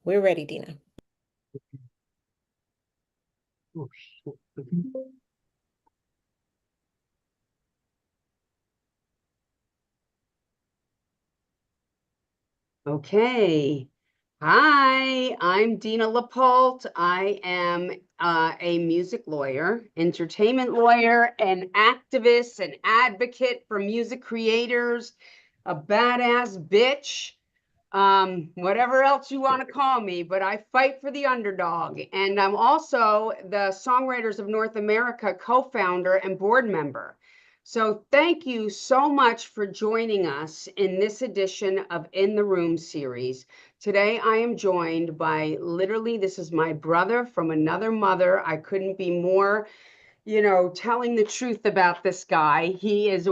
We're ready, Dina. Okay. Hi, I'm Dina Lapolt. I am a music lawyer, entertainment lawyer, an activist, an advocate for music creators, a badass bitch, whatever else you want to call me, but I fight for the underdog. And I'm also the Songwriters of North America co-founder and board member. So thank you so much for joining us in this edition of In the Room series. Today I am joined by literally, this is my brother from another mother. I couldn't be more telling the truth about this guy. He is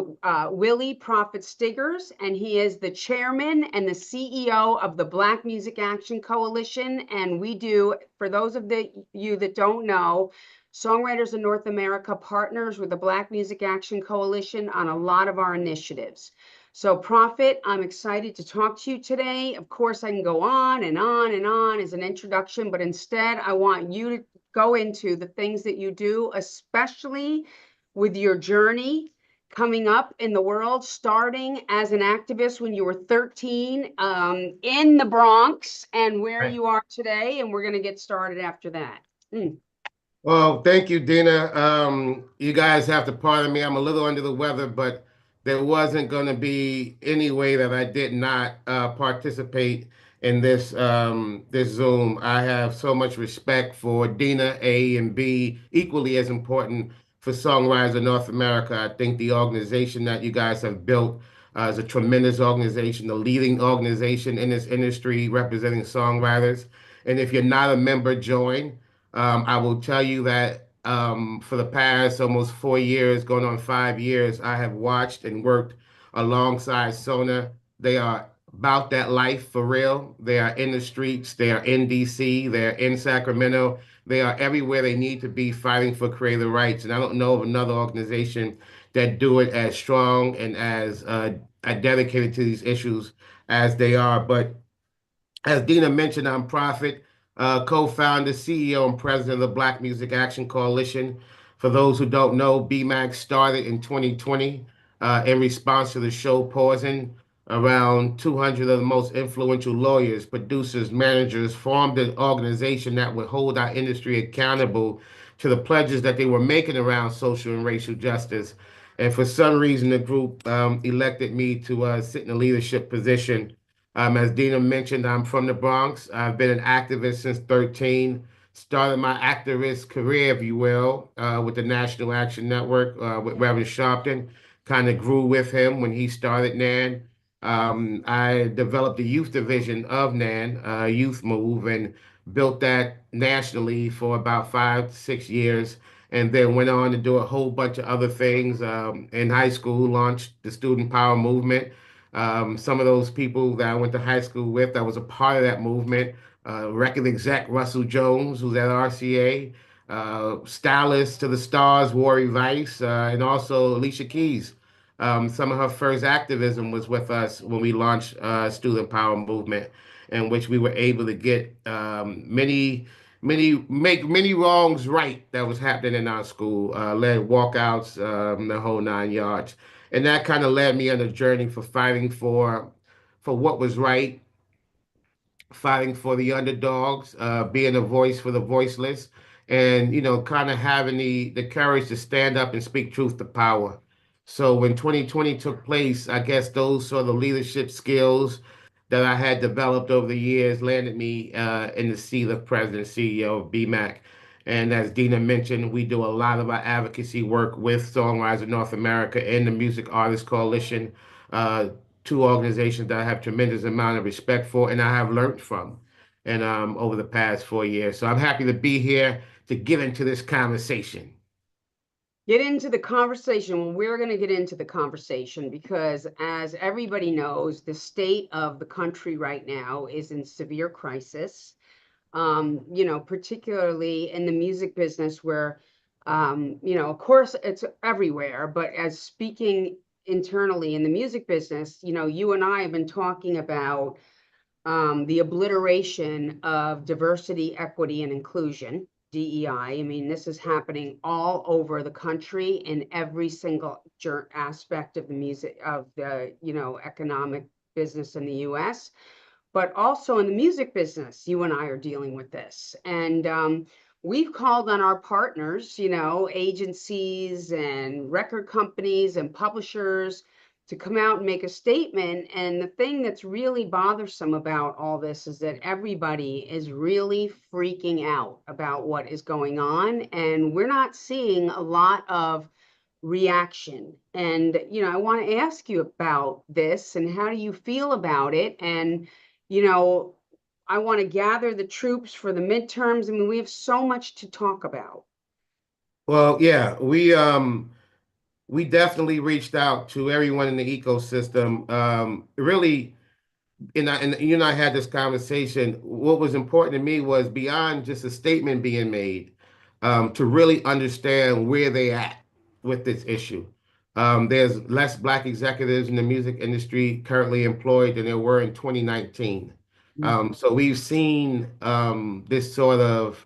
Willie Prophet Stiggers, and he is the chairman and the CEO of the Black Music Action Coalition. And we do, for those of you that don't know, Songwriters of North America partners with the Black Music Action Coalition on a lot of our initiatives. So Prophet, I'm excited to talk to you today. Of course, I can go on and on and on as an introduction, but instead I want you to go into the things that you do, especially with your journey coming up in the world, starting as an activist when you were 13 in the Bronx, and where you are today. And we're going to get started after that. Well, thank you, Dina. You guys have to pardon me. I'm a little under the weather, but there wasn't going to be any way that I did not participate in this Zoom. I have so much respect for Dina, A, and B, equally as important for Songwriters of North America. I think the organization that you guys have built is a tremendous organization, the leading organization in this industry representing songwriters. And if you're not a member, join. I will tell you that for the past almost 4 years, going on 5 years, I have watched and worked alongside SONA. They are about that life for real. They are in the streets. They are in DC. They are in Sacramento. They are everywhere they need to be fighting for creative rights. And I don't know of another organization that do it as strong and as dedicated to these issues as they are. But as Dina mentioned, I'm Prophet, co-founder, CEO, and president of the Black Music Action Coalition. For those who don't know, BMAC started in 2020 in response to the show Pausing. Around 200 of the most influential lawyers, producers, managers formed an organization that would hold our industry accountable to the pledges that they were making around social and racial justice. And for some reason, the group elected me to sit in a leadership position. As Dina mentioned, I'm from the Bronx. I've been an activist since 13. Started my activist career, if you will, with the National Action Network with Reverend Sharpton. Kind of grew with him when he started NAN. I developed the youth division of NAN, Youth Move, and built that nationally for about 5 to 6 years. And then went on to do a whole bunch of other things. In high school, launched the Student Power Movement. Some of those people that I went to high school with, that was a part of that movement, record exec Russell Jones, who's at RCA, stylist to the stars, Wari Vice, and also Alicia Keys. Some of her first activism was with us when we launched Student Power Movement, in which we were able to get make many wrongs right that was happening in our school, led walkouts, the whole 9 yards. And that kind of led me on a journey for fighting for what was right, fighting for the underdogs, being a voice for the voiceless, and kind of having the courage to stand up and speak truth to power. So when 2020 took place, I guess those sort of leadership skills that I had developed over the years landed me in the seat of president CEO of BMAC. And as Dina mentioned, we do a lot of our advocacy work with Songwriters of North America and the Music Artists Coalition, uh, two organizations that I have tremendous amount of respect for and I have learned from and over the past 4 years. So I'm happy to be here to get into this conversation. Get into the conversation. Well, we're going to get into the conversation because, as everybody knows, the state of the country right now is in severe crisis. Particularly in the music business where, of course, it's everywhere, but as speaking internally in the music business, you and I have been talking about the obliteration of diversity, equity, and inclusion, DEI. I mean, this is happening all over the country in every single aspect of the music, of the, economic business in the US, but also in the music business. You and I are dealing with this. And we've called on our partners, agencies and record companies and publishers to come out and make a statement. And the thing that's really bothersome about all this is that everybody is really freaking out about what is going on. And we're not seeing a lot of reaction. And, I want to ask you about this and how do you feel about it? And, I want to gather the troops for the midterms. I mean, we have so much to talk about. Well, yeah, we definitely reached out to everyone in the ecosystem. Really, and you and I had this conversation. What was important to me was beyond just a statement being made, to really understand where they at with this issue. There's less Black executives in the music industry currently employed than there were in 2019. So we've seen this sort of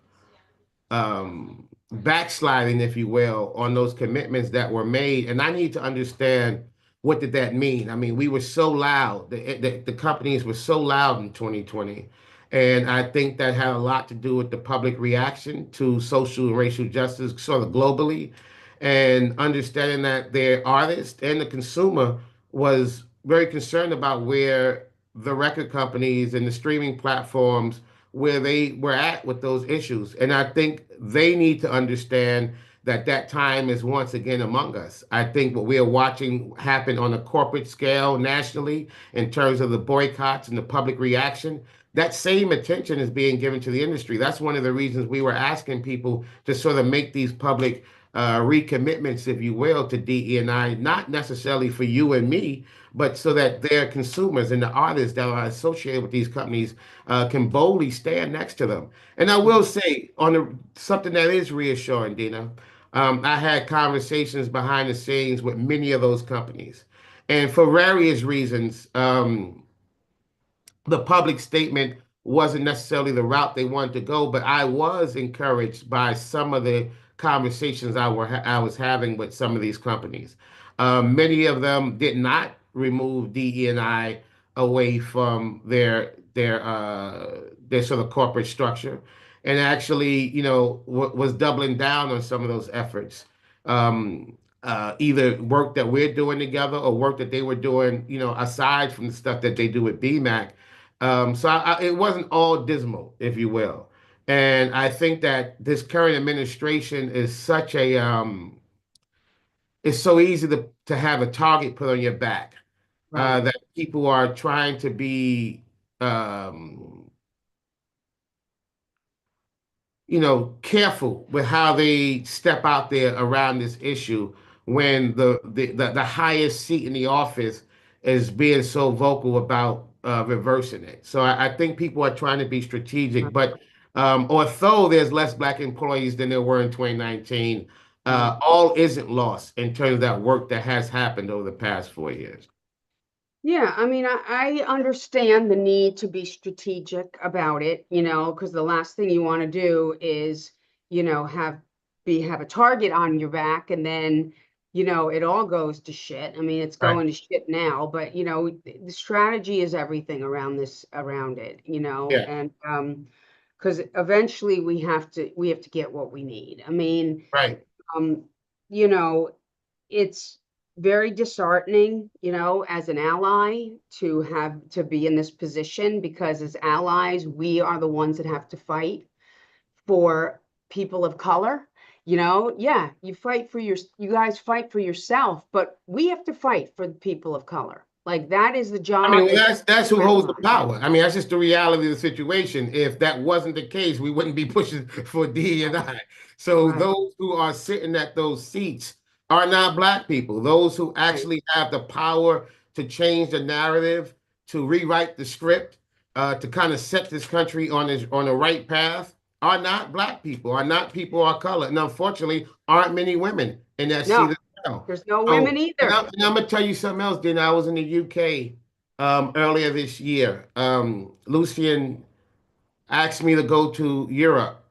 backsliding, if you will, on those commitments that were made. And I need to understand, what did that mean? I mean, we were so loud, the companies were so loud in 2020. And I think that had a lot to do with the public reaction to social and racial justice sort of globally, and understanding that their artist and the consumer was very concerned about where the record companies and the streaming platforms, where they were at with those issues. And I think they need to understand that that time is once again among us. I think what we are watching happen on a corporate scale nationally in terms of the boycotts and the public reaction, that same attention is being given to the industry. That's one of the reasons we were asking people to sort of make these public recommitments, if you will, to DE&I, not necessarily for you and me, but so that their consumers and the artists that are associated with these companies can boldly stand next to them. And I will say, something that is reassuring, Dina, I had conversations behind the scenes with many of those companies. And for various reasons, the public statement wasn't necessarily the route they wanted to go, but I was encouraged by some of the conversations I was having with some of these companies. Many of them did not remove DE&I away from their sort of corporate structure, and actually, was doubling down on some of those efforts. Either work that we're doing together or work that they were doing, aside from the stuff that they do with BMAC. It wasn't all dismal, if you will. And I think that this current administration is it's so easy to have a target put on your back, Right. that people are trying to be, um, careful with how they step out there around this issue when the highest seat in the office is being so vocal about reversing it. So I think people are trying to be strategic, but although there's less Black employees than there were in 2019, Right. all isn't lost in terms of that work that has happened over the past 4 years. Yeah, I mean, I understand the need to be strategic about it, because the last thing you want to do is, have a target on your back and then, it all goes to shit. I mean, it's Right. going to shit now, but the strategy is everything around it, Yeah. and because eventually we have to get what we need. I mean, Right. um, you know, it's very disheartening, as an ally to be in this position, because as allies, we are the ones that have to fight for people of color. Yeah, you guys fight for yourself, but we have to fight for the people of color. Like that is the I mean, job. well, It's that's who holds the paramount. power. I mean, that's just the reality of the situation. If that wasn't the case, we wouldn't be pushing for D and I. So Right, those who are sitting at those seats are not Black people. Those who right. actually have the power to change the narrative, to rewrite the script, to kind of set this country on the right path, are not Black people, are not people of color, and unfortunately, aren't many women in that seat No, as well. there's no women So, either. and I'm gonna tell you something else. Then I was in the UK earlier this year. Lucian asked me to go to Europe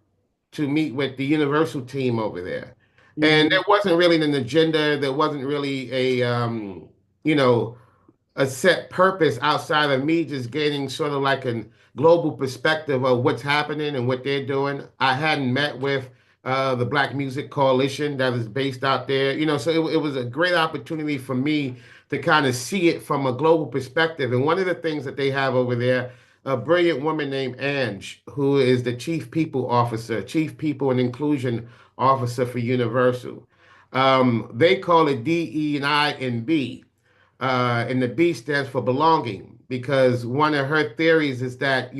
to meet with the Universal team over there. And Hmm. there wasn't really an agenda. There wasn't really you know, a set purpose outside of me just gaining sort of like a global perspective of what's happening and what they're doing. I hadn't met with the Black Music Coalition that is based out there, so it was a great opportunity for me to kind of see it from a global perspective. And one of the things that they have over there, a brilliant woman named Ange, who is the Chief People Officer, Chief People and Inclusion Officer for Universal. They call it DEI and B, and the B stands for belonging, because one of her theories is that,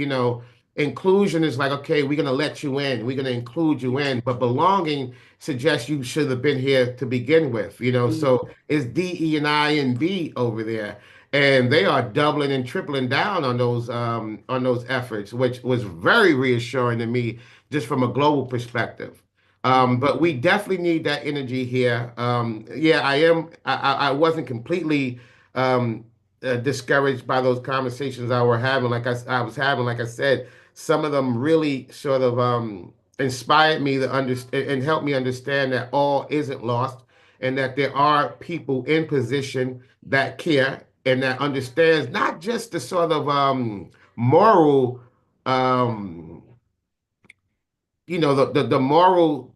inclusion is like, okay, we're going to let you in, we're going to include you in, but belonging suggests you should have been here to begin with, so it's D, E, and I and B over there. And they are doubling and tripling down on those efforts, which was very reassuring to me, just from a global perspective. But we definitely need that energy here. Yeah, I wasn't completely um, discouraged by those conversations I were having. I was having, like I said, some of them really sort of inspired me to understand and helped me understand that all isn't lost, and that there are people in position that care and that understands not just the sort of moral, um, the moral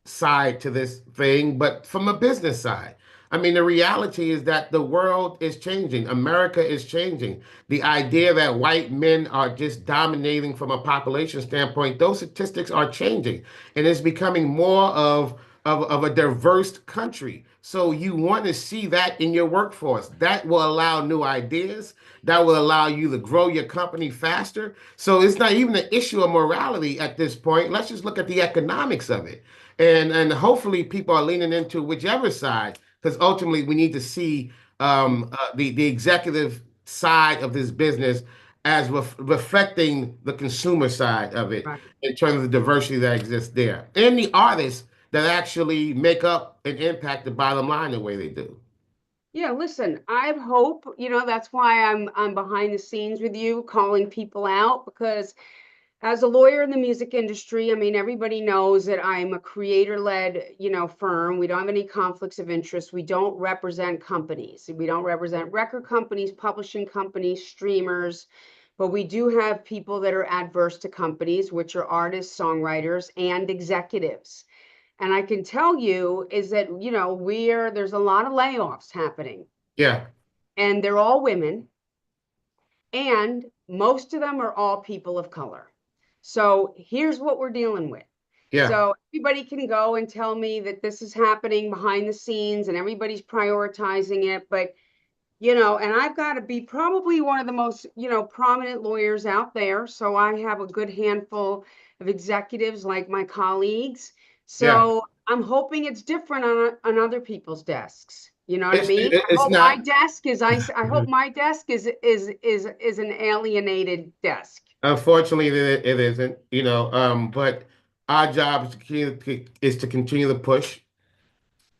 side to this thing, but from a business side. I mean, the reality is that the world is changing. America is changing. The idea that white men are just dominating from a population standpoint, those statistics are changing. And it's becoming more of a diverse country. So you want to see that in your workforce. That will allow new ideas. That will allow you to grow your company faster. So it's not even an issue of morality at this point. Let's just look at the economics of it. And hopefully people are leaning into whichever side, because ultimately we need to see the executive side of this business as reflecting the consumer side of it, Right. in terms of the diversity that exists there, and the artists that actually make up and impact the bottom line the way they do. Yeah, listen, I hope, that's why I'm behind the scenes with you, calling people out, because as a lawyer in the music industry, I mean, everybody knows that I'm a creator-led, firm. We don't have any conflicts of interest. We don't represent companies. We don't represent record companies, publishing companies, streamers, but we do have people that are adverse to companies, which are artists, songwriters, and executives. And I can tell you is that, there's a lot of layoffs happening, Yeah, and they're all women, and most of them are all people of color. So here's what we're dealing with. yeah, So everybody can go and tell me that this is happening behind the scenes and everybody's prioritizing it, but and I've got to be probably one of the most, prominent lawyers out there. So I have a good handful of executives like my colleagues. yeah. So I'm hoping it's different on other people's desks. You know what I mean? I It's hope my not. desk is I hope my desk is an alienated desk. Unfortunately, it isn't. But our job is to continue to push,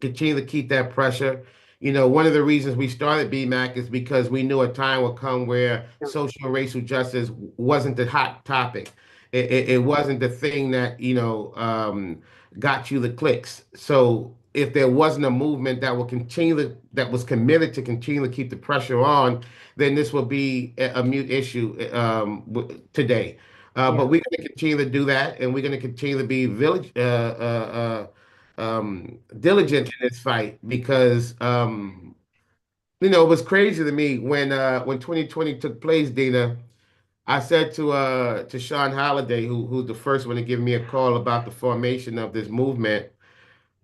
continue to keep that pressure. One of the reasons we started BMAC is because we knew a time would come where Yeah. social and racial justice wasn't the hot topic. It wasn't the thing that, got you the clicks. So if there wasn't a movement that was committed to continue to keep the pressure on, then this will be a mute issue today. But Yeah. we're going to continue to do that, and we're going to continue to be diligent in this fight, because it was crazy to me when 2020 took place, Dina. I said to Sean Halliday, who's the first one to give me a call about the formation of this movement,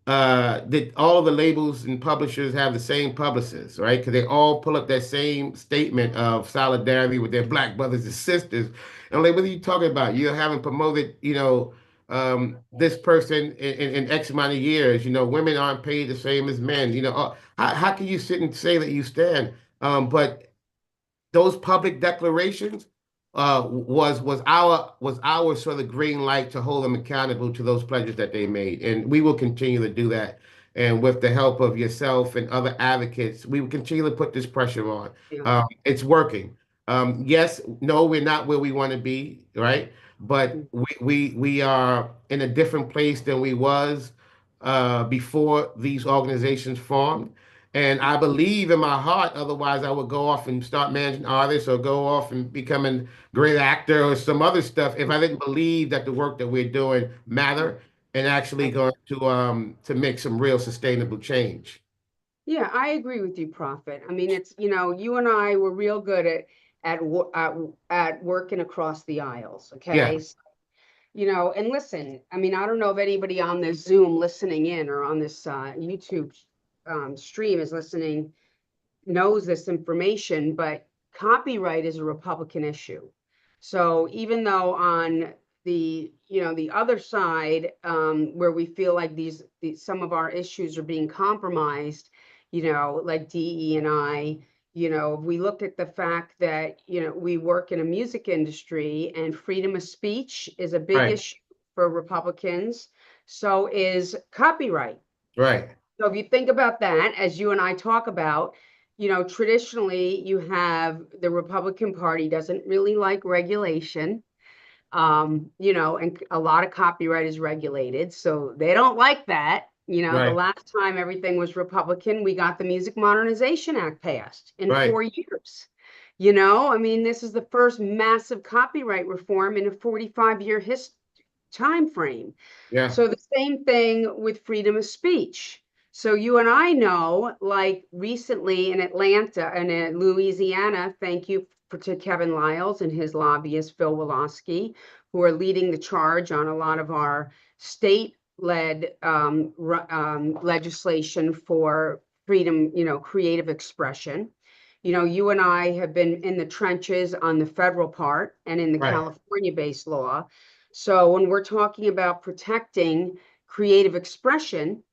that all the labels and publishers have the same publicists, right? Because they all pull up that same statement of solidarity with their black brothers and sisters. And I'm like, what are you talking about? You haven't promoted, this person in X amount of years. Women aren't paid the same as men. How can you sit and say that you stand? But those public declarations was our sort of green light to hold them accountable to those pledges that they made, and we will continue to do that. And with the help of yourself and other advocates, we will continue to put this pressure on. Yeah. It's working. Yes, no, we're not where we want to be, right? But we are in a different place than we was before these organizations formed. And I believe in my heart, otherwise I would go off and start managing artists or go off and becoming a great actor or some other stuff if I didn't believe that the work that we're doing matter and actually going to make some real sustainable change. Yeah, I agree with you, Prophet. I mean, it's, you and I were real good at working across the aisles, Yeah, okay? And listen, I mean, I don't know if anybody on this Zoom listening in or on this YouTube stream is listening knows this information, but copyright is a Republican issue. So even though on the other side, where we feel like some of our issues are being compromised, like DE&I, we look at the fact that, we work in a music industry and freedom of speech is a big right, issue for Republicans. So is copyright. right, So if you think about that, as you and I talk about, traditionally you have the Republican Party doesn't really like regulation. And a lot of copyright is regulated, so they don't like that. The right, last time everything was Republican, we got the Music Modernization Act passed in right. 4 years. I mean, this is the first massive copyright reform in a 45-year time frame. Yeah, So the same thing with freedom of speech. So you and I know, like recently in Atlanta and in Louisiana, thank you to Kevin Lyles and his lobbyist, Phil Woloski, who are leading the charge on a lot of our state-led legislation for freedom, creative expression. You and I have been in the trenches on the federal part and in the right, California-based law. So when we're talking about protecting creative expression,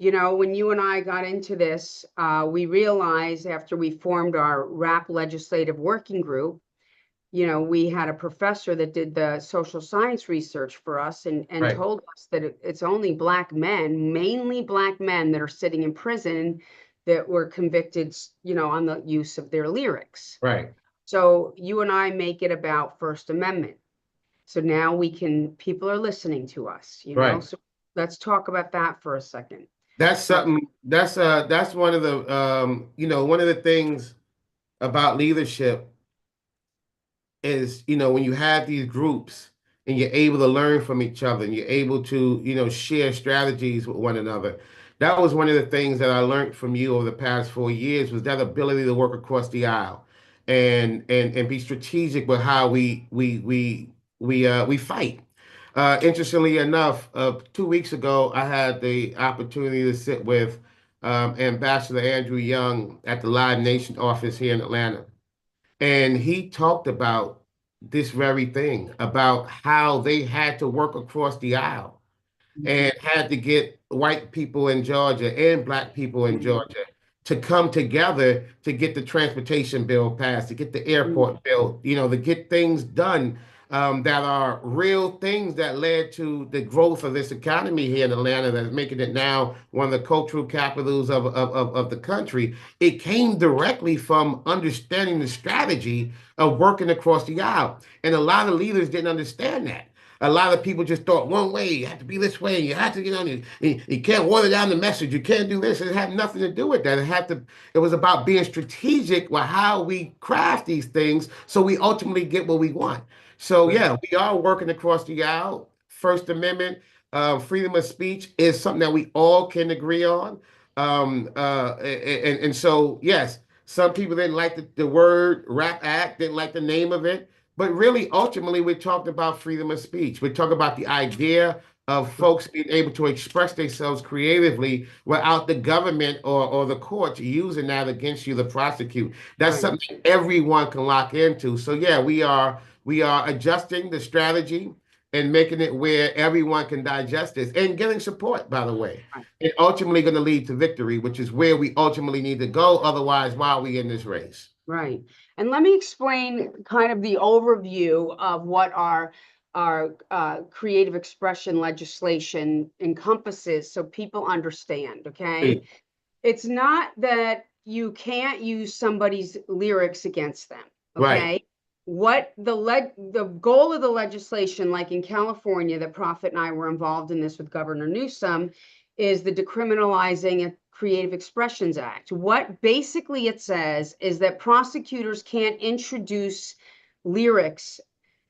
when you and I got into this, we realized after we formed our RAP legislative working group, we had a professor that did the social science research for us and right, told us that it's only Black men, mainly Black men, that are sitting in prison that were convicted, on the use of their lyrics. right. So you and I make it about First Amendment. So now people are listening to us, Right. So let's talk about that for a second. That's So, something that's one of the one of the things about leadership is, when you have these groups and you're able to learn from each other and you're able to, share strategies with one another. That was one of the things that I learned from you over the past 4 years was that ability to work across the aisle and be strategic with how we fight. Interestingly enough, 2 weeks ago, I had the opportunity to sit with Ambassador Andrew Young at the Live Nation office here in Atlanta. And he talked about this very thing, about how they had to work across the aisle and had to get white people in Georgia and Black people in Georgia to come together to get the transportation bill passed, to get the airport bill, to get things done that are real things that led to the growth of this economy here in Atlanta that's making it now one of the cultural capitals of the country. It came directly from understanding the strategy of working across the aisle. And a lot of leaders didn't understand that. A lot of people just thought one way, you have to be this way, you have to, you can't water down the message, you can't do this. It had nothing to do with that. It was about being strategic with how we craft these things so we ultimately get what we want. So yeah, we are working across the aisle. First Amendment, freedom of speech is something that we all can agree on. And so yes, some people didn't like the word Rap Act, didn't like the name of it. But really, ultimately, we're talking about freedom of speech. We're talking about the idea of folks being able to express themselves creatively without the government or the courts using that against you to prosecute. That's right. something everyone can lock into. So yeah, we are adjusting the strategy and making it where everyone can digest this and getting support, by the way. And ultimately going to lead to victory, which is where we ultimately need to go. Otherwise, why are we in this race? Right. And let me explain kind of the overview of what our creative expression legislation encompasses, so people understand, okay? Hey, It's not that you can't use somebody's lyrics against them, right, okay? What the goal of the legislation, like in California, that Prophet and I were involved in this with Governor Newsom, is the Decriminalizing a Creative Expressions Act. What basically it says is that prosecutors can't introduce lyrics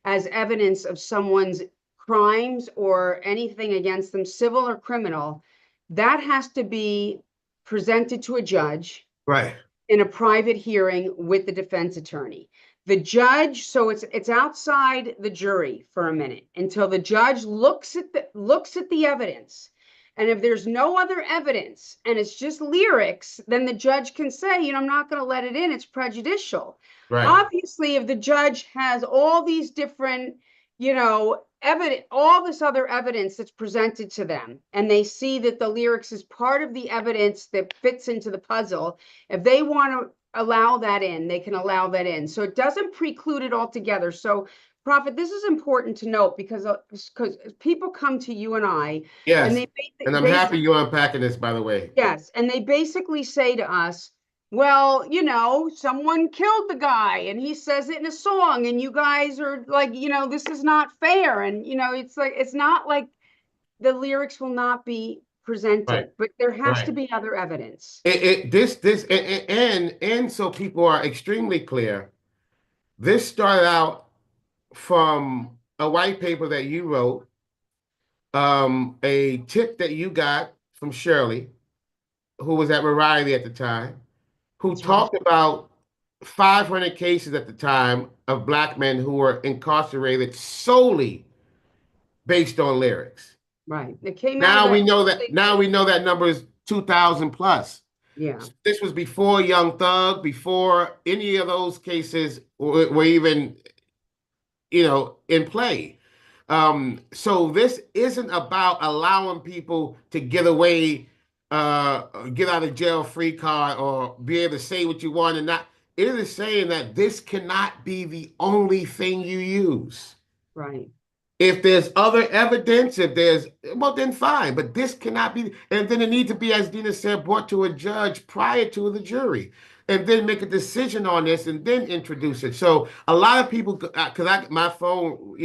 as evidence of someone's crimes or anything against them, civil or criminal. That has to be presented to a judge right, in a private hearing with the defense attorney. The judge, so it's outside the jury for a minute until the judge looks at the evidence. And if there's no other evidence and it's just lyrics, then the judge can say, I'm not going to let it in. It's prejudicial. right, Obviously, if the judge has all these different, evidence, all this other evidence that's presented to them, and they see that the lyrics is part of the evidence that fits into the puzzle, if they want to allow that in, they can allow that in. So it doesn't preclude it altogether. So, Prophet, this is important to note because people come to you and I, and yes. they And I'm happy basically, you're unpacking this, by the way. yes, and they basically say to us, well, someone killed the guy and he says it in a song, and you guys are like, this is not fair. And, it's like, it's not like the lyrics will not be Right, presented, but there has to right. be other evidence. And so people are extremely clear. This started out from a white paper that you wrote, a tip that you got from Shirley, who was at Variety at the time, who That's right. talked about 500 cases at the time of black men who were incarcerated solely based on lyrics. Right. It came out of Now we that. know that now we know that number is 2,000 plus. Yeah. This was before Young Thug, before any of those cases were even, in play. So this isn't about allowing people to get away, get out of jail free card, or be able to say what you want and not. It is saying that this cannot be the only thing you use. Right. If there's other evidence, well, then fine, but this cannot be, and then it needs to be, as Dina said, brought to a judge prior to the jury, and then make a decision on this and then introduce it. So a lot of people, because my phone,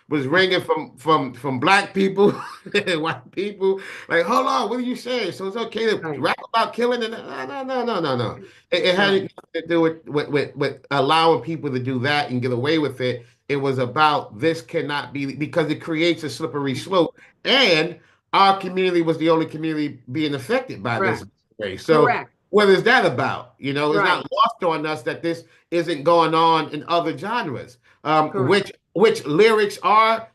was ringing from black people and white people, like, hold on, what are you saying? So it's okay to Right. rap about killing? And no. It had Right. nothing to do with allowing people to do that and get away with it. It was about this cannot be, because it creates a slippery slope. And our community was the only community being affected by this Correct. way. So Correct. what is that about? It's Right. not lost on us that this isn't going on in other genres. Correct. Which lyrics are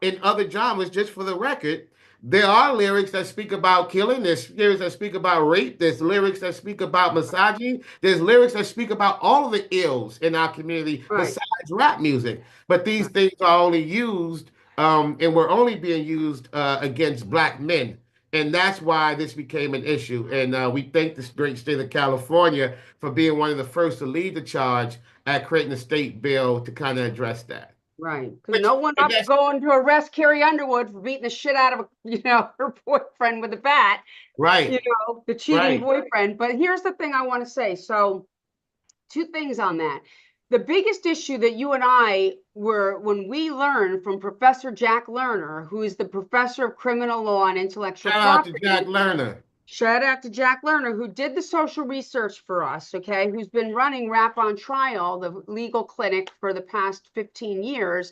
in other genres, just for the record. There are lyrics that speak about killing. There's lyrics that speak about rape. There's lyrics that speak about misogyny. There's lyrics that speak about all of the ills in our community Right. besides rap music. But these Right. things are only used, and were only being used against black men. And that's why this became an issue. And we thank the great state of California for being one of the first to lead the charge at creating a state bill to kind of address that. Right. Because Which, no one and up that's going to arrest Carrie Underwood for beating the shit out of her boyfriend with a bat, right, the cheating right. boyfriend. But here's the thing I want to say. So, two things on that. The biggest issue that you and I were, when we learned from Professor Jack Lerner, who is the professor of criminal law and intellectual Shout out to Jack property. Lerner. Shout out to Jack Lerner, who did the social research for us, okay, who's been running Rap on Trial, the legal clinic, for the past 15 years,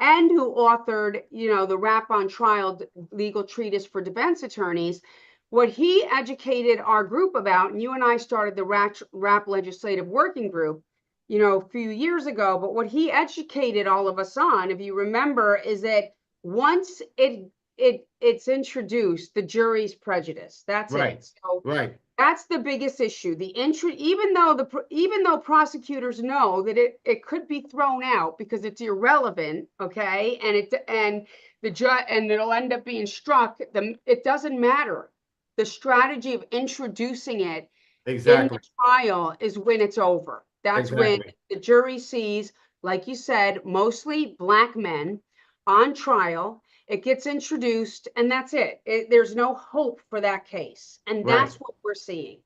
and who authored, the Rap on Trial legal treatise for defense attorneys. What he educated our group about, and you and I started the rap legislative working group, a few years ago, but what he educated all of us on, if you remember, is that once it's introduced, the jury's prejudice. That's Right, it. So right, that's the biggest issue. Even though prosecutors know that it could be thrown out because it's irrelevant, okay, and the judge, and it'll end up being struck. It doesn't matter. The strategy of introducing it in the exactly, trial is when it's over. That's when exactly. the jury sees like you said, mostly Black men on trial. It gets introduced, and that's it. There's no hope for that case, and Right. that's what we're seeing.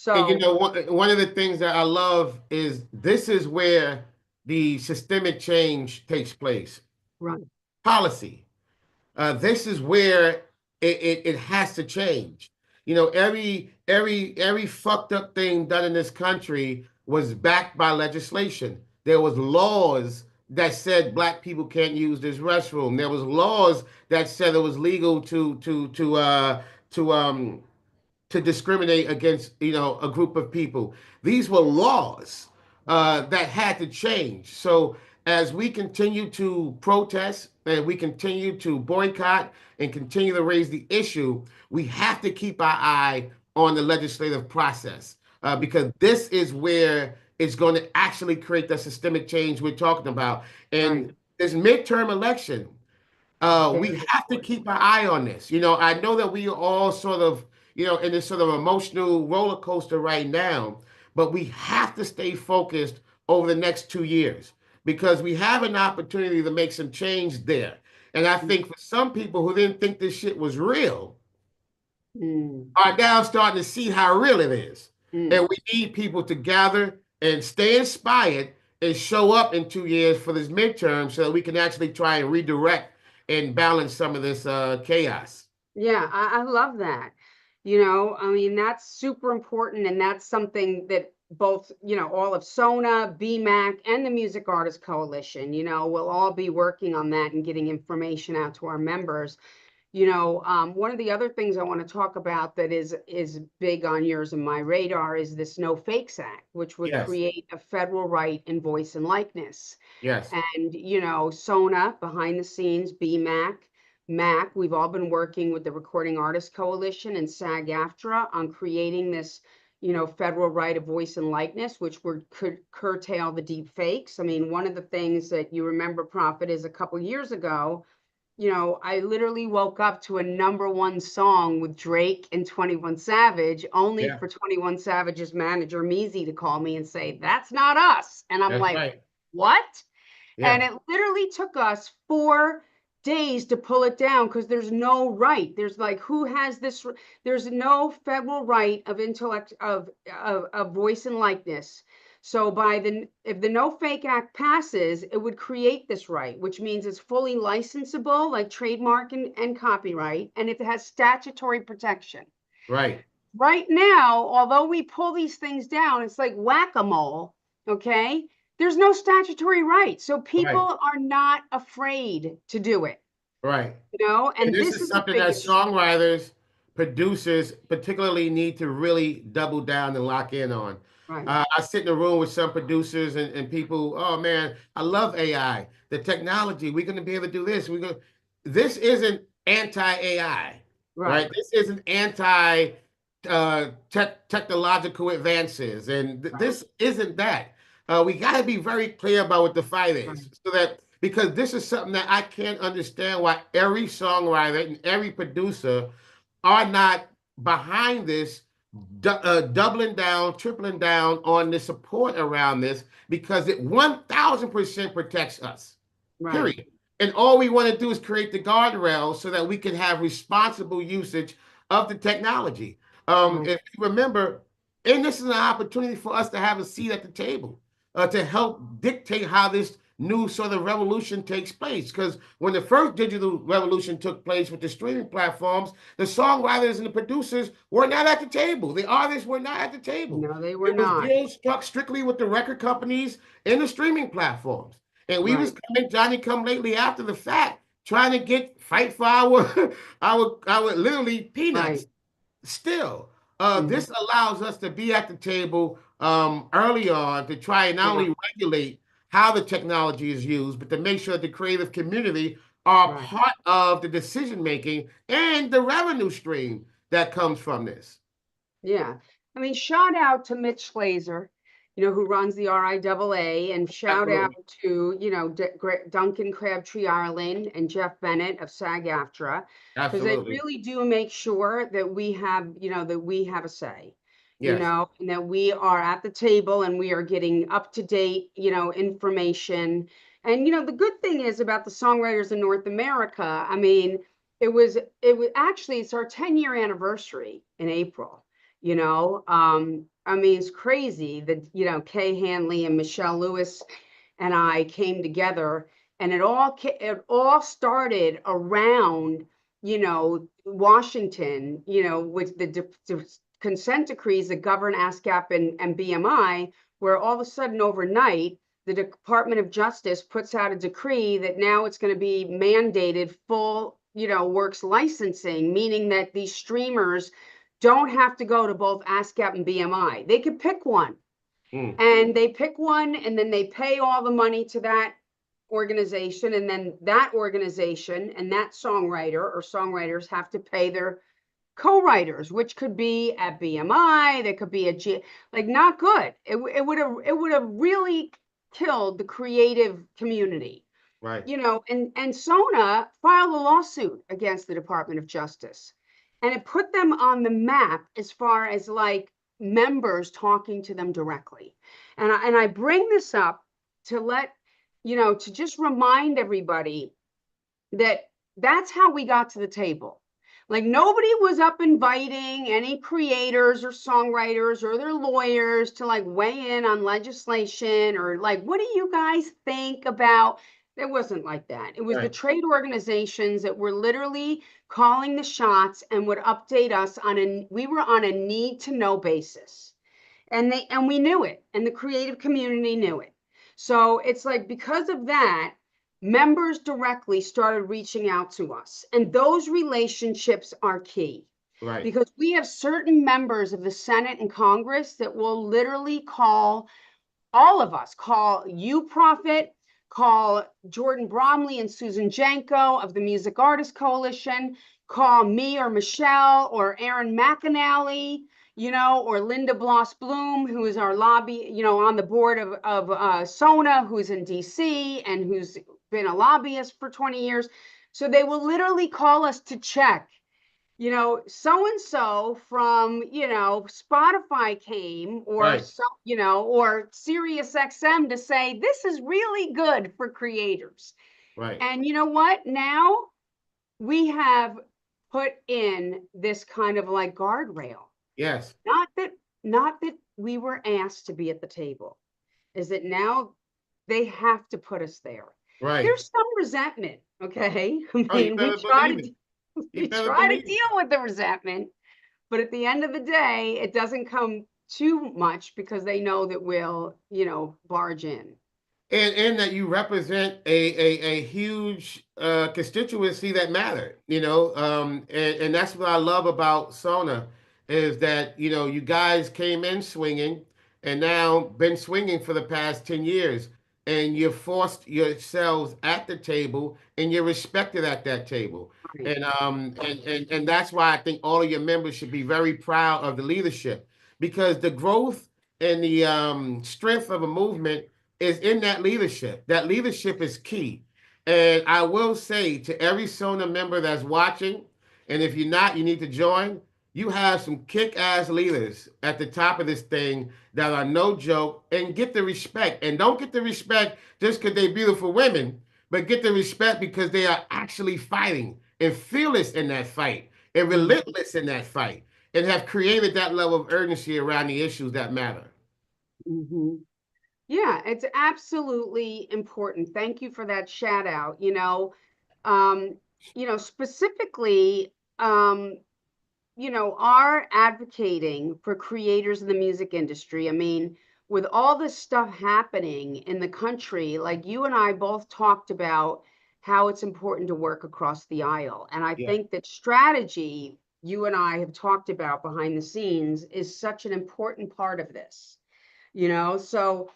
And you So, know, one of the things that I love is this is where the systemic change takes place. right, Policy. This is where it has to change. You know, every fucked up thing done in this country was backed by legislation. There was laws that said black people can't use this restroom. There was laws that said it was legal to to discriminate against, you know, a group of people. These were laws that had to change. So as we continue to protest and we continue to boycott and continue to raise the issue, we have to keep our eye on the legislative process because this is where it's going to actually create the systemic change we're talking about. right. And this midterm election, we Very have to important. keep our eye on this. You know, I know that we are all sort of, you know, in this sort of emotional roller coaster right now, but we have to stay focused over the next 2 years because we have an opportunity to make some change there. And I think for some people who didn't think this shit was real, Mm, are now starting to see how real it is. mm. And we need people to gather and stay inspired and show up in 2 years for this midterm so that we can actually try and redirect and balance some of this chaos. Yeah, I love that. I mean, that's super important, and that's something that both, all of SONA, BMAC, and the Music Artists Coalition, will all be working on that and getting information out to our members. One of the other things I want to talk about that is big on yours and my radar is this No Fakes Act, which would Yes, create a federal right in voice and likeness. yes, And, SONA behind the scenes, BMAC, MAC, we've all been working with the Recording Artists Coalition and SAG-AFTRA on creating this, federal right of voice and likeness, which could curtail the deep fakes. I mean, one of the things that you remember, Prophet, is a couple years ago, I literally woke up to a #1 song with Drake and 21 Savage, only yeah, for 21 Savage's manager, Measy, to call me and say, that's not us. And I'm that's like, right. what? And Yeah, it literally took us 4 days to pull it down because there's no right. There's like, who has this? There's no federal right of intellect of voice and likeness. So if the No Fake Act passes, it would create this right, which means it's fully licensable, like trademark and copyright, and it has statutory protection. right, Right now, although we pull these things down, it's like whack-a-mole, okay? There's no statutory right. So people right, are not afraid to do it, right. And and this this is is the something that biggest shift. songwriters, producers, particularly need to really double down and lock in on. Right, I sit in a room with some producers and people, oh man, I love AI, the technology. We're going to be able to do this. This isn't anti-AI, right? right, This isn't anti technological advances. And right, this isn't that. We got to be very clear about what the fight right, is so that because this is something that I can't understand why every songwriter and every producer are not behind this, doubling down, tripling down on the support around this because it 1000% protects us, right, period. And all we want to do is create the guardrails so that we can have responsible usage of the technology. right, If you remember, and this is an opportunity for us to have a seat at the table to help dictate how this new sort of revolution takes place. Because when the first digital revolution took place with the streaming platforms, the songwriters and the producers were not at the table. The artists were not at the table. no, they were It was not. deals struck strictly with the record companies and the streaming platforms. And we was Right, coming Johnny come lately after the fact, trying to fight for our our literally right. peanuts. Still, Mhm. this allows us to be at the table early on to try and not Yeah, only regulate how the technology is used, but to make sure the creative community are right. part of the decision making and the revenue stream that comes from this. Yeah. I mean, shout out to Mitch Glazer, who runs the RIAA, and shout out Absolutely. to, Duncan Crabtree Ireland and Jeff Bennett of SAG-AFTRA, because they Absolutely. really do make sure that we have, that we have a say. you Yes. know, and that we are at the table and we are getting up to date, you know, information. And, you know, the good thing is about the Songwriters of North America, I mean, it was actually, it's our 10-year anniversary in April, you know. I mean, it's crazy that, you know, Kay Hanley and Michelle Lewis and I came together, and it all started around, you know, Washington, you know, with the consent decrees that govern ASCAP and BMI, where all of a sudden overnight, the Department of Justice puts out a decree that now it's going to be mandated full, you know, works licensing, meaning that these streamers don't have to go to both ASCAP and BMI. They could pick one, Mm. and they pick one, and then they pay all the money to that organization, and then that organization and that songwriter or songwriters have to pay their co-writers, which could be at BMI, there could be like, not good. It would have really killed the creative community, Right. you know. And SONA filed a lawsuit against the Department of Justice, and it put them on the map as far as like members talking to them directly. And I bring this up to let you know, to just remind everybody that that's how we got to the table. Like, nobody was up inviting any creators or songwriters or their lawyers to like weigh in on legislation, or like, what do you guys think about? It wasn't like that. It was the Right. trade organizations that were literally calling the shots and would update us we were on a need to know basis. And we knew it, and the creative community knew it. So it's like, because of that, members directly started reaching out to us, and those relationships are key, Right. because we have certain members of the Senate and Congress that will literally call all of us, call you, Prophet, call Jordan Bromley and Susan Janko of the Music Artists Coalition, call me or Michelle or Aaron McAnally, you know, or Linda Bloss Bloom, who is our lobby, you know, on the board of SONA, who's in DC and who's been a lobbyist for 20 years. So they will literally call us to check, you know, so and so from, you know, Spotify came, or Right. so, you know, or Sirius XM, to say this is really good for creators. Right. And you know what? Now we have put in this kind of like guardrail. Yes. Not that we were asked to be at the table, is that now they have to put us there. Right. There's some resentment, okay? I Oh, you mean, better believe it. You we better try to believe it. deal with the resentment, but at the end of the day, it doesn't come too much, because they know that we'll, you know, barge in. And that you represent a huge constituency that matter, you know, and that's what I love about Sona, is that, you know, you guys came in swinging and now been swinging for the past 10 years, and you forced yourselves at the table and you're respected at that table. Right. And that's why I think all of your members should be very proud of the leadership, because the growth and the strength of a movement is in that leadership. That leadership is key. And I will say to every Sona member that's watching, and if you're not, you need to join. You have some kick-ass leaders at the top of this thing that are no joke, and get the respect. And don't get the respect just because they're beautiful women, but get the respect because they are actually fighting and fearless in that fight and relentless in that fight, and have created that level of urgency around the issues that matter. Mm-hmm. Yeah, it's absolutely important. Thank you for that shout out. Um, specifically, are advocating for creators in the music industry. I mean, with all this stuff happening in the country, like, you and I both talked about how it's important to work across the aisle. And I Yeah. think that strategy, you and I have talked about behind the scenes, is such an important part of this, So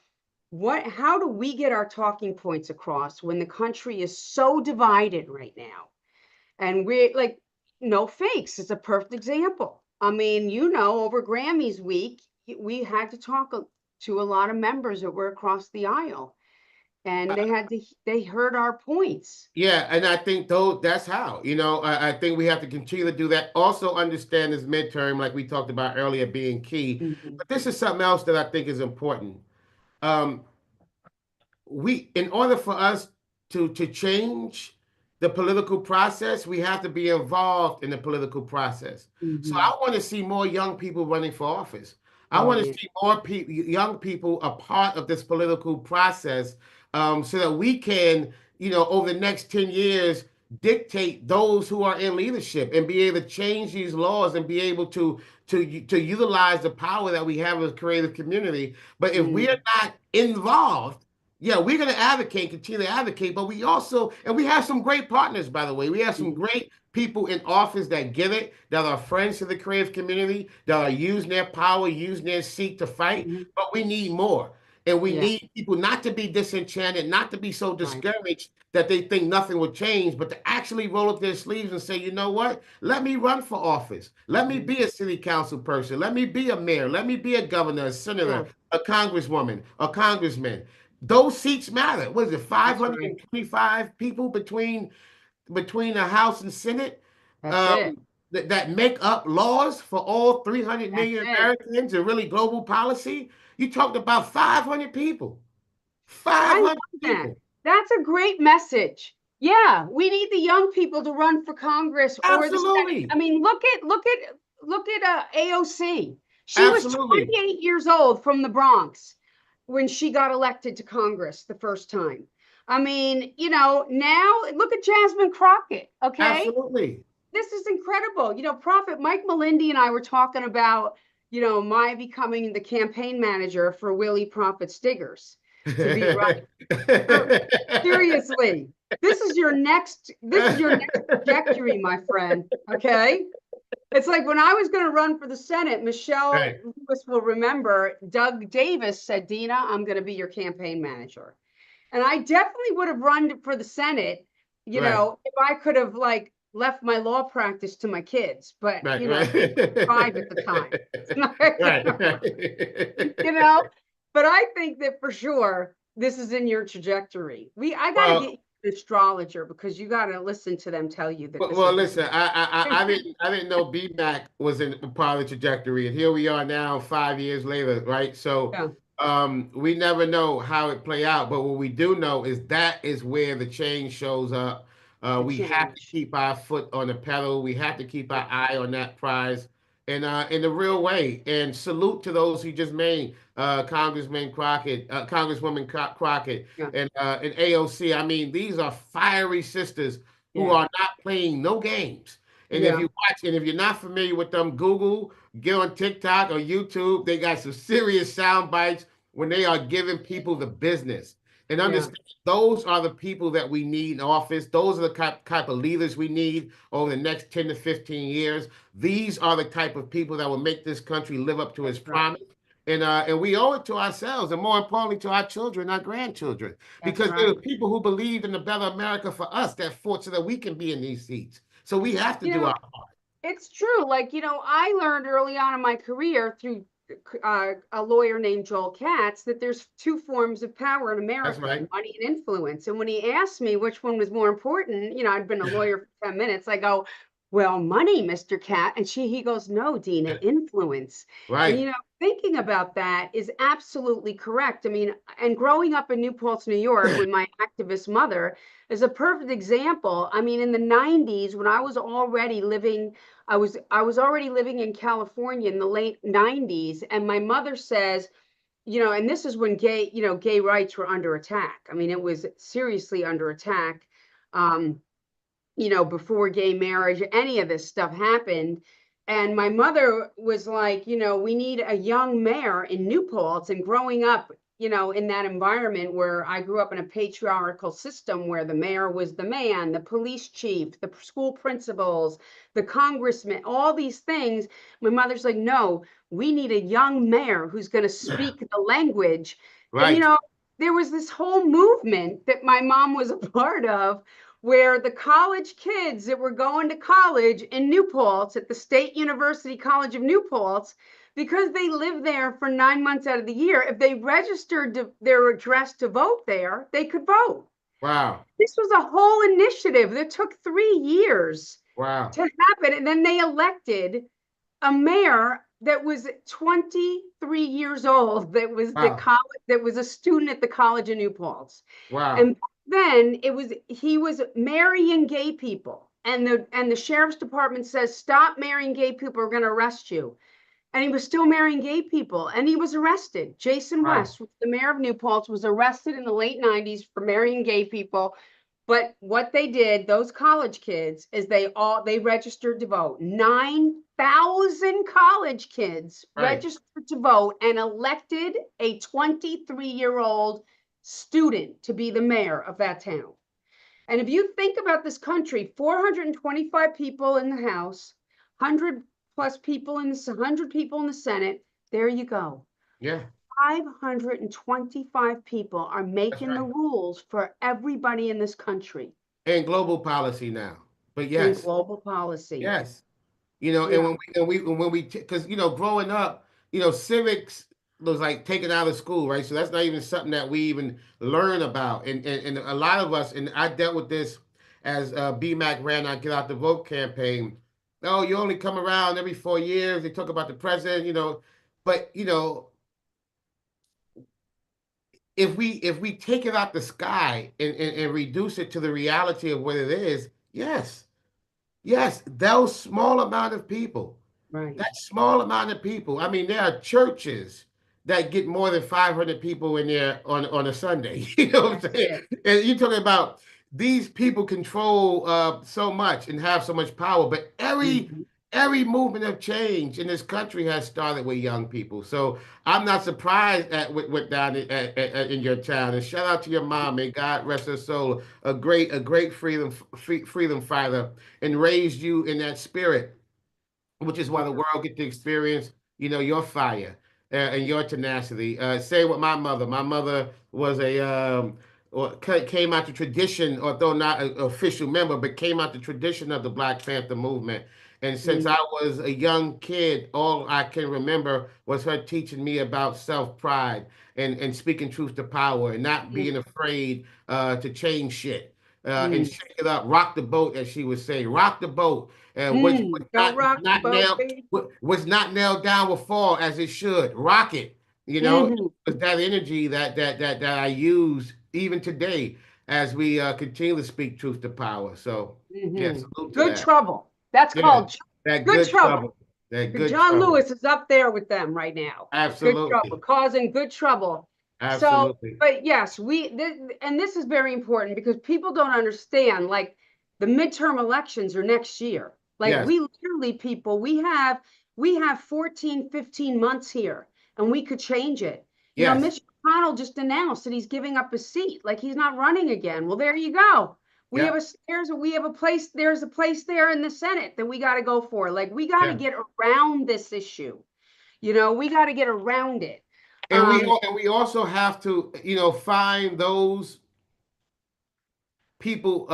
how do we get our talking points across when the country is so divided right now? And we're like, no fakes. It's a perfect example. I mean, over Grammys week, we had to talk to a lot of members that were across the aisle. and they heard our points. Yeah, and I think though that's how, I think we have to continue to do that. Also understand this midterm, like we talked about earlier, being key. Mhm. But this is something else that I think is important. Um, in order for us to change the political process, we have to be involved in the political process. So I Mhm. want to see more young people running for office. I Oh want to yeah. see more young people a part of this political process, so that we can, over the next 10 years, dictate those who are in leadership and be able to change these laws and be able to utilize the power that we have as a creative community. But if we're Mm. not involved, yeah, we're going to advocate, continue to advocate, but we also, and we have some great partners, by the way. We have some Mhm. great people in office that get it, that are friends to the creative community, that are using their power, using their seat to fight, Mhm. but we need more. And we Yeah. need people not to be disenchanted, not to be so Right. discouraged that they think nothing will change, but to actually roll up their sleeves and say, you know what? Let me run for office. Let me Mhm. be a city council person. Let me be a mayor. Let me be a governor, a Yeah. senator, a congresswoman, a congressman. Those seats matter. What is it, That's right. 525 people between the House and Senate, That's um, it. that make up laws for all 300 That's million it. Americans and really global policy? You talked about 500 people. I love 500 that. people. That's a great message. Yeah, we need the young people to run for Congress or the Senate. I Absolutely. mean, look at AOC. She was Absolutely. 28 years old from the Bronx when she got elected to Congress the first time. I mean, now look at Jasmine Crockett, okay? Absolutely. This is incredible. Prophet Mike Melindy and I were talking about, my becoming the campaign manager for Willie Prophet Stiggers to be seriously, this is your next trajectory, my friend. Okay. It's like when I was going to run for the Senate, Michelle Right. Lewis will remember Doug Davis said, Dina, I'm going to be your campaign manager. And I definitely would have run for the Senate, Right. if I could have like left my law practice to my kids, but Right. they were Right. 5 at the time. Right. you know, but I think that for sure this is in your trajectory. I got to get Well, you an astrologer because you got to listen to them tell you that Well, this well, is listen, I didn't know BMAC was in part of the trajectory, and here we are now, 5 years later, right? So, yeah, we never know how it play out, but what we do know is that is where the change shows up. the We have to change. keep our foot on the pedal. We have to keep our eye on that prize, and in the real way. And salute to those who just made Congressman Crockett, Crockett, Yeah, and AOC. I mean, these are fiery sisters who yeah, are not playing no games. And if yeah, you watch, and if you're not familiar with them, Google, get on TikTok or YouTube. They got some serious sound bites when they are giving people the business. And yeah. understand, those are the people that we need in office. Those are the type of leaders we need over the next 10 to 15 years. These are the type of people that will make this country live up to its That's right. promise. And we owe it to ourselves, and more importantly, to our children, our grandchildren, That's because there right. are people who believe in the better America for us that fought so that we can be in these seats. So we have to You do know, our part. it's true. Like, I learned early on in my career through a lawyer named Joel Katz that there's two forms of power in That's America, right. money and influence. And when he asked me which one was more important, I'd been a lawyer for 10 minutes. I go, well, money, Mr. Cat. And he goes, no, Dina, influence. And, Right. thinking about that is absolutely correct. I mean, and growing up in New Paltz, New York with my activist mother is a perfect example. I mean, in the 90s, when I was already living in California in the late 90s, and my mother says, and this is when gay rights were under attack. I mean, it was seriously under attack. Um, before gay marriage, any of this stuff happened. And my mother was like, we need a young mayor in New Paltz. And growing up, in that environment where I grew up in a patriarchal system where the mayor was the man, the police chief, the school principals, the congressman, all these things. My mother's like, no, we need a young mayor who's going to speak the language. And, Right. there was this whole movement that my mom was a part of where the college kids that were going to college in New Paltz at the State University College of New Paltz, because they live there for 9 months out of the year, if they registered their address to vote there, they could vote. Wow. This was a whole initiative that took 3 years Wow. to happen. And then they elected a mayor that was 23 years old, that was Wow. that was a student at the College of New Paltz. Wow. And then he was marrying gay people. And the sheriff's department says, stop marrying gay people, we're going to arrest you. And he was still marrying gay people, and he was arrested. Jason Wow. West, the mayor of New Paltz, was arrested in the late 90s for marrying gay people. But what they did, those college kids, is they registered to vote. 9,000 college kids Right. registered to vote and elected a 23-year-old student to be the mayor of that town. And if you think about this country, 425 people in the House, 100 plus people in the 100 people in the Senate, there you go. Yeah. 525 people are making the Right. rules for everybody in this country. And global policy now. But In yes. global policy. Yes. You know, Yeah. and when we because growing up, civics was like taken out of school, right? So that's not even something that we even learn about. And a lot of us, and I dealt with this as BMAC ran our Get Out the Vote campaign. Oh, you only come around every 4 years. They talk about the president, but if we take it out the sky and reduce it to the reality of what it is, yes. Yes, those small amount of people, Right. that small amount of people. I mean, there are churches that get more than 500 people in there on a Sunday. You know what I'm saying? And you're talking about these people control so much and have so much power, but every movement of change in this country has started with young people. So I'm not surprised at what down in your town. And shout out to your mom. May God rest her soul. A great freedom fighter, and raised you in that spirit, which is why the world get to experience, your fire and your tenacity. Same with my mother. My mother was came out the tradition, although not an official member, but came out the tradition of the Black Panther movement. And since I was a young kid, all I can remember was her teaching me about self-pride and speaking truth to power and not being afraid to change shit. And shake it up, rock the boat, as she would say, rock the boat. Which was Don't rock the not boat, nailed baby. was not nailed down will fall as it should. Rock it, It's that energy that I use even today as we continue to speak truth to power. So yeah, salute to Good that. trouble. That's Yeah, called that good good trouble. trouble. That good John trouble. Lewis is up there with them right now. Good trouble, Absolutely. causing good trouble. So, Absolutely. but yes, and this is very important because people don't understand, like the midterm elections are next year. Like Yes. we literally, people, we have 14, 15 months here and we could change it. Yes. Mitch McConnell just announced that he's giving up his seat, like he's not running again. Well, there you go. There's a place there in the Senate that we got to go for. Like we got to get around this issue. We got to get around it. And we also have to, find those people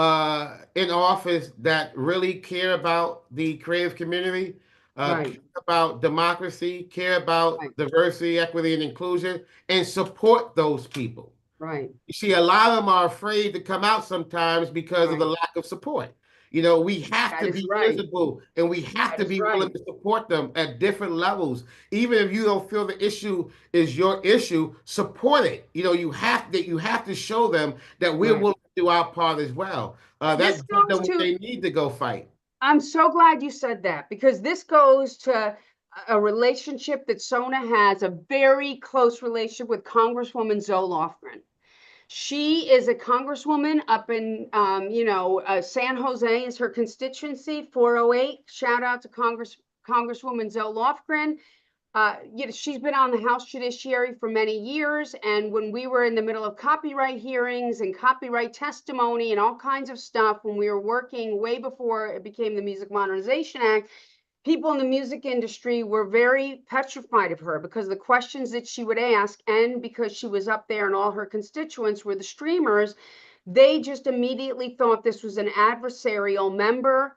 in office that really care about the creative community, care about democracy, care about diversity, equity, and inclusion, and support those people. Right. You see, a lot of them are afraid to come out sometimes because of the lack of support. We have to be visible, and we have to be willing to support them at different levels. Even if you don't feel the issue is your issue, support it. You have to show them that we're willing to do our part as well. That gives them what they need to go fight. I'm so glad you said that, because this goes to a relationship that SONA has, a very close relationship with Congresswoman Zoe Lofgren. She is a congresswoman up in, San Jose is her constituency, 408. Shout out to Congresswoman Zoe Lofgren. She's been on the House Judiciary for many years. And when we were in the middle of copyright hearings and copyright testimony and all kinds of stuff, when we were working way before it became the Music Modernization Act, people in the music industry were very petrified of her because of the questions that she would ask, and because she was up there and all her constituents were the streamers, they just immediately thought this was an adversarial member.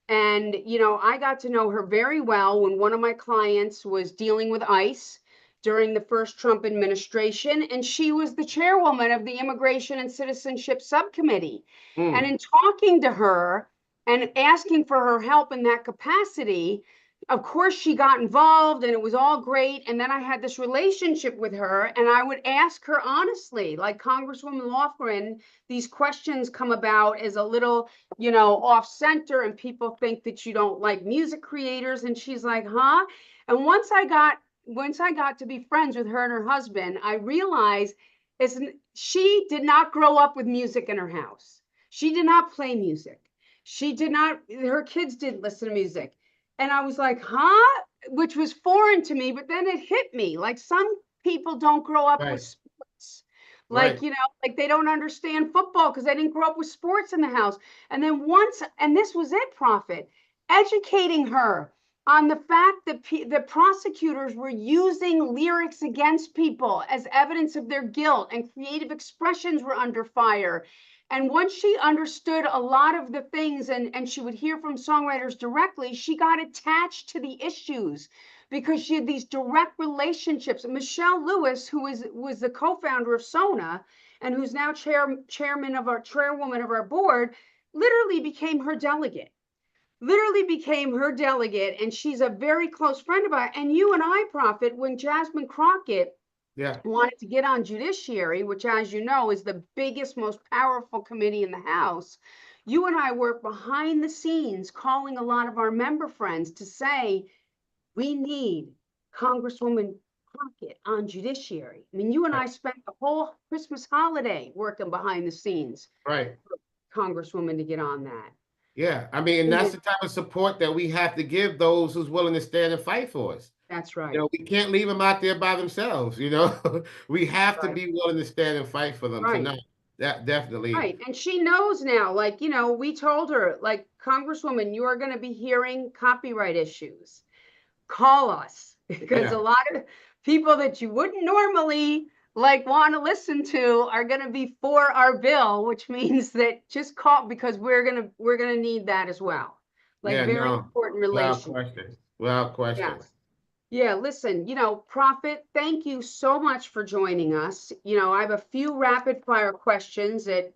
And, you know, I got to know her very well when one of my clients was dealing with ICE during the first Trump administration, and she was the chairwoman of the Immigration and Citizenship Subcommittee. And Mm, in talking to her and asking for her help in that capacity, of course, she got involved and it was all great. And then I had this relationship with her, and I would ask her honestly, like Congresswoman Lofgren, these questions come about as a little, you know, off center, and people think that you don't like music creators. And she's like, huh? And once I got to be friends with her and her husband, I realized she did not grow up with music in her house. She did not play music. She did not, her kids didn't listen to music. And I was like, huh? Which was foreign to me, but then it hit me. Like, some people don't grow up with right, sports. Like, right. you know, like they don't understand football because they didn't grow up with sports in the house. And then once, and this was it, Prophet, educating her on the fact that the prosecutors were using lyrics against people as evidence of their guilt, and creative expressions were under fire. And once she understood a lot of the things, and she would hear from songwriters directly, she got attached to the issues because she had these direct relationships. Michelle Lewis, who was the co-founder of SONA and who's now chairwoman of our board, literally became her delegate. And she's a very close friend of ours. And you and I, Prophet, when Jasmine Crockett Yeah, wanted to get on judiciary, which, as you know, is the biggest, most powerful committee in the House, you and I worked behind the scenes calling a lot of our member friends to say, we need Congresswoman Crockett on judiciary. I mean, you and right, I spent the whole Christmas holiday working behind the scenes, right. Congresswoman, to get on that. Yeah, I mean, and that's the type of support that we have to give those who's willing to stand and fight for us. That's You right. know, we can't leave them out there by themselves, you know. We have to Right. be willing to stand and fight for them. So Right. no, that definitely. Right. And she knows now, like, you know, we told her, like, Congresswoman, you are going to be hearing copyright issues. Call us because a Yeah, lot of people that you wouldn't normally like want to listen to are going to be for our bill, which means that just call, because we're going to need that as well. Like, yeah, very no, important without relation. question. Without question. Yes. Yeah, listen, you know, Prophet, thank you so much for joining us. You know, I have a few rapid fire questions that,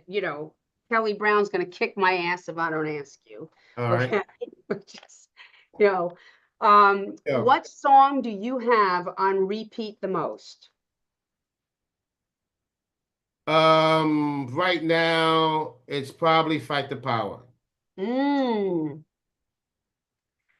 you know, Kelly Brown's going to kick my ass if I don't ask you. All right. Okay. Just, you know, So, what song do you have on repeat the most? right now it's probably Fight the Power. Mm,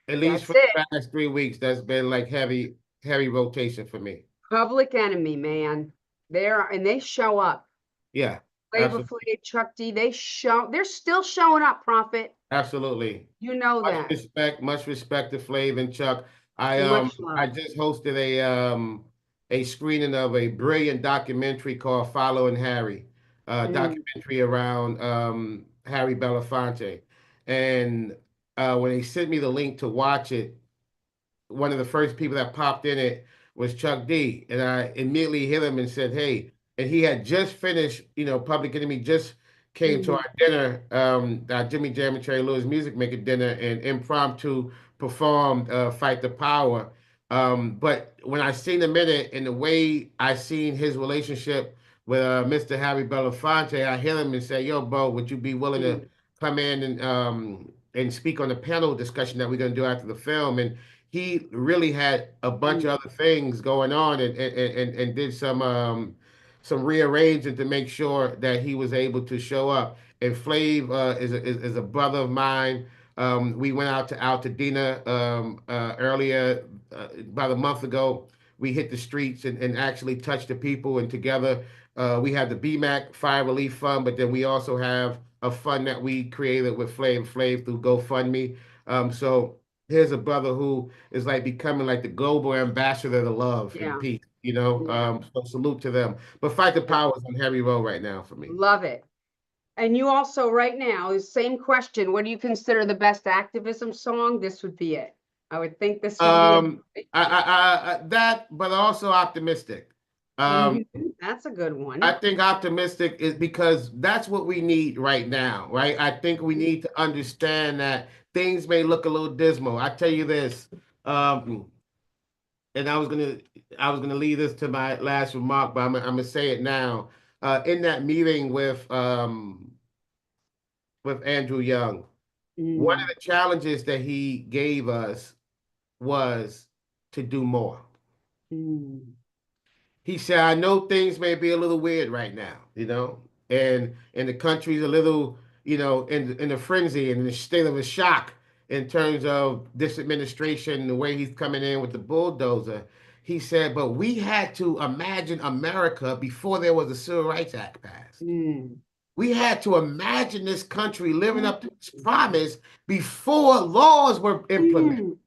At least that's for it. the past 3 weeks, that's been like heavy rotation for me. Public Enemy, man. And they show up. Yeah, Flavor absolutely. Flav, Chuck D, they're still showing up, Prophet. Absolutely. You know that. Much respect to Flav and Chuck. Much I love. just hosted a screening of a brilliant documentary called Following Harry, Mm, documentary around Harry Belafonte. And when they sent me the link to watch it, one of the first people that popped in it was Chuck D. And I immediately hit him and said, hey, and he had just finished, you know, Public Enemy just came to mhm, our dinner, our Jimmy Jam and Cherry Lewis Music Maker dinner, and impromptu performed Fight the Power. But when I seen him in it and the way I seen his relationship with Mr. Harry Belafonte, I hit him and said, yo, bro, would you be willing to mm, come in and speak on the panel discussion that we're going to do after the film? And he really had a bunch mm, of other things going on and did some rearranging to make sure that he was able to show up. And Flav is a brother of mine. We went out to Dina earlier about a month ago. We hit the streets and actually touched the people, and together we have the BMAC Fire Relief Fund, but then we also have a fund that we created with Flav through GoFundMe. So here's a brother who is like becoming like the global ambassador to love and yeah, peace, you know. yeah, So salute to them. But Fight the yeah. Powers on Heavy Road right now for me. Love it. And you also, right now, is same question. What do you consider the best activism song? This would be it. I would think this would be it. That, but also optimistic. That's a good I one. think optimistic is because that's what we need right now, right? I think we need to understand that things may look a little dismal. I tell you this, um, and I was gonna leave this to my last remark, but I'm gonna say it now. In that meeting with Andrew Young, one of Mm, the challenges that he gave us was to do more. mm, He said, I know things may be a little weird right now, and the country's a little, in a frenzy and in a state of a shock in terms of this administration, the way he's coming in with the bulldozer. He said, but we had to imagine America before there was a Civil Rights Act passed. mm, We had to imagine this country living mm, up to its promise before laws were implemented. mm,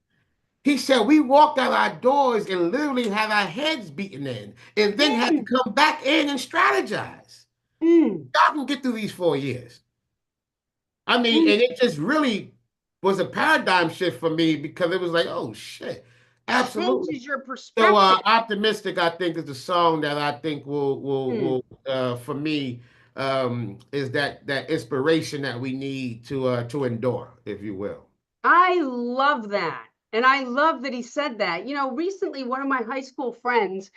He said we walked out our doors and literally had our heads beaten in and then had to mm, come back in and strategize. mm, Y'all can get through these 4 years. I mean, mm. and it just really was a paradigm shift for me because it was like, oh shit, absolutely. Changes your So perspective. optimistic, I think, is the song that I think Mm. will for me is that inspiration that we need to endure, if you will. I love that. And I love that he said that. Recently, one of my high school friends,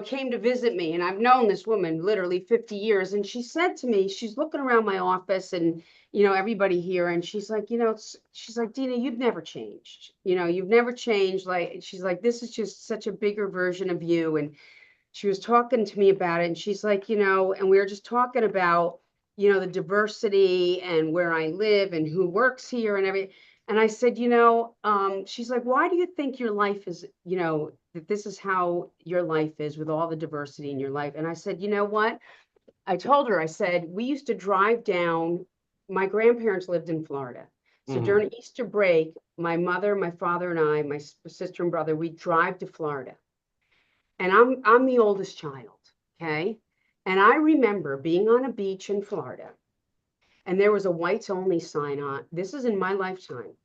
came to visit me. And I've known this woman literally 50 years. And she said to me, she's looking around my office and, everybody here. And she's like, she's like, Dina, you've never changed. You've never changed. Like, she's like, this is just such a bigger version of you. And she was talking to me about it. And she's like, and we were just talking about, the diversity and where I live and who works here and everything. And I said, she's like, why do you think your life is, that this is how your life is with all the diversity in your life? And I said, you know what? I told her, I said, we used to drive down, my grandparents lived in Florida. So Mhm. during Easter break, my mother, my father, and I, my sister and brother, we drive to Florida. And I'm the oldest child, okay? And I remember being on a beach in Florida, and there was a whites only sign on. This is in my lifetime.